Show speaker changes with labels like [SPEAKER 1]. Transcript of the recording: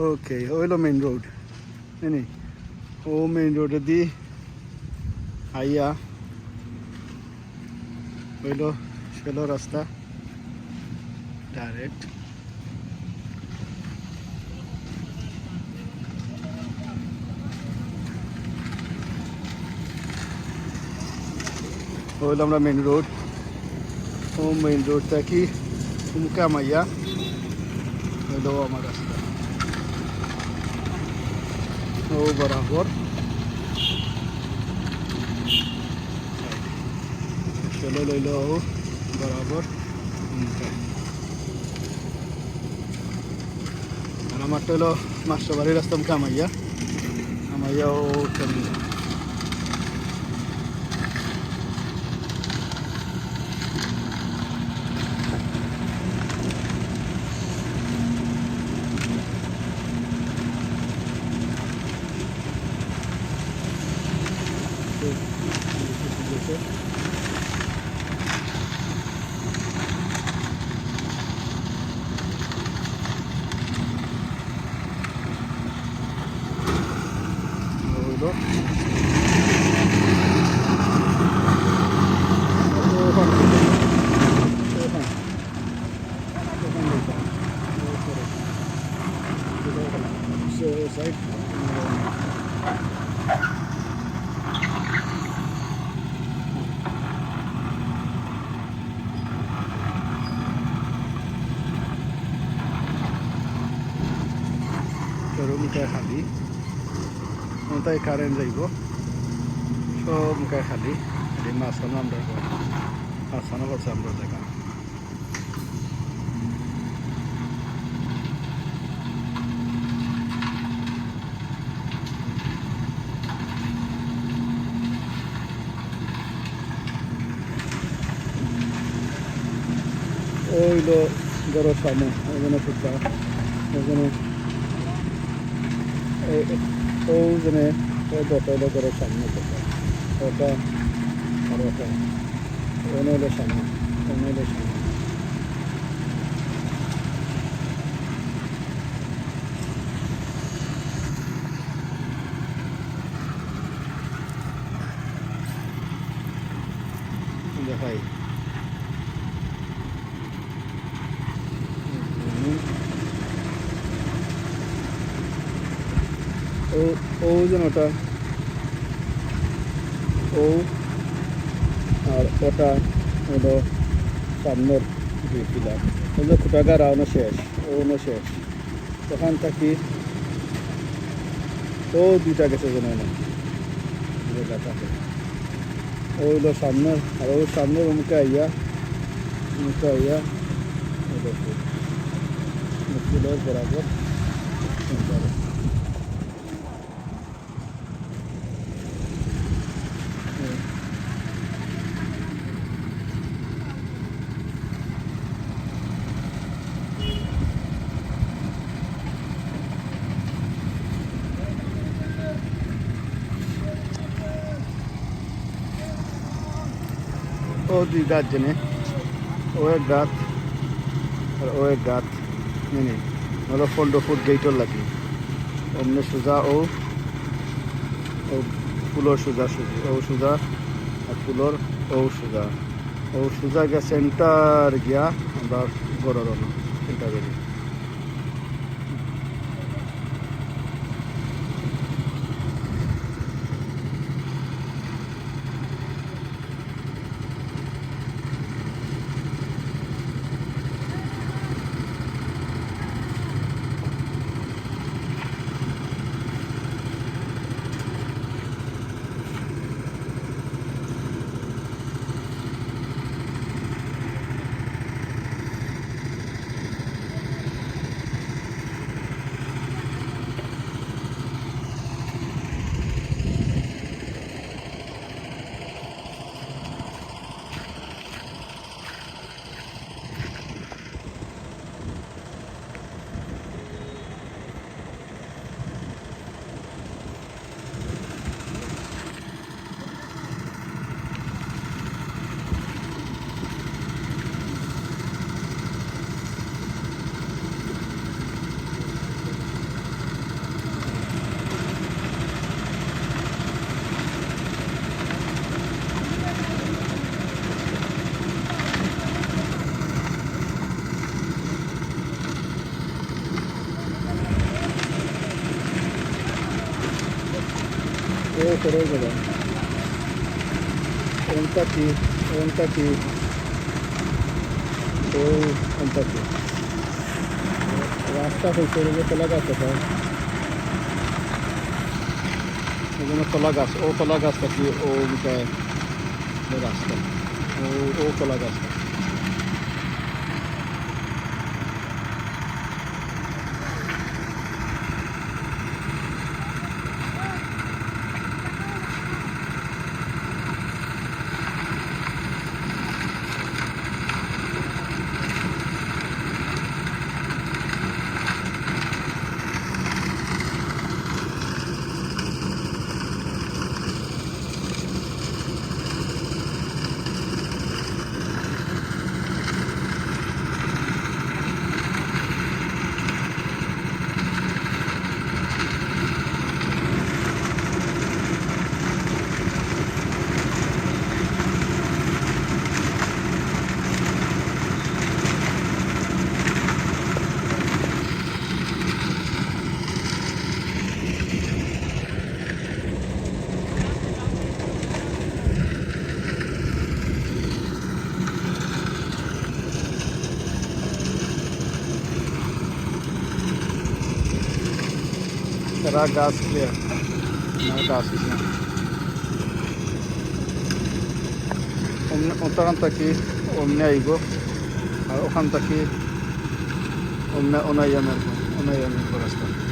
[SPEAKER 1] ওকে হইলো main road এনে ও main রোডে দি আইয়া হইলো ষোলো রাস্তা ডাইরেক্ট হইলো আমরা মেইন রোড ও মেইন রোড থেকে উমকা মাইয়া হইলো আমার রাস্তা ও বরাবর চলো লইলো ও বরাবর আর আমারটা হলো মাস্টারবাড়ির রাস্তা মুখে আমাইয়া আমাইয়া ও চলে হইলো সাইড মুখায় খালি তাই কারেন্ট যাইব সব মুখায় খালি মাঝখানে আমরা মাঝখানে করছে আমরা দেখা ওইলো গরুর সামনে ওখানে ফুটটা ওখানে ওখানে ওটা হলো গরুর সামনে ফুটটা ওটা আর ওটা ওখানে হলো সামনে ওখানে হলো সামনে দেখাই ও যেন ওটা ও আর ওটা হলো সামনের দুই পিলার হলো খুঁটাগাড়া অন্য শেষ অন্য শেষ ওখান থাকি ও দুইটা গেছে যেন থাকে ও হইলো সামনের আর ওর সামনের মুখে আইয়া ফুলের বরাবর ও দুই গাছ জেনে ও এক গাছ আর ও এক গাছ নেই হলো 15 ফুট গেটর লাগে অন্য সোজা ও ফুলর সোজা ও সোজা আর ফুলর ও সোজা গিয়া সেন্টার গিয়া আমরা গড়ার সেন্টার বেরিয়ে করে গেলাম এমতাকি এমতাকি এমতাকি রাস্তা হয়েছে কলা গাছ কোথায় ওখানে কলা গাছ ও কলা গাছটা কি ও বিষয়ে রাস্তা ও কলা গাছটা Era gas clear. No gas is not. ওখান থেকে অমনে আইব আর ওখান থেকে অমনে অনাইয়ামের রাস্তা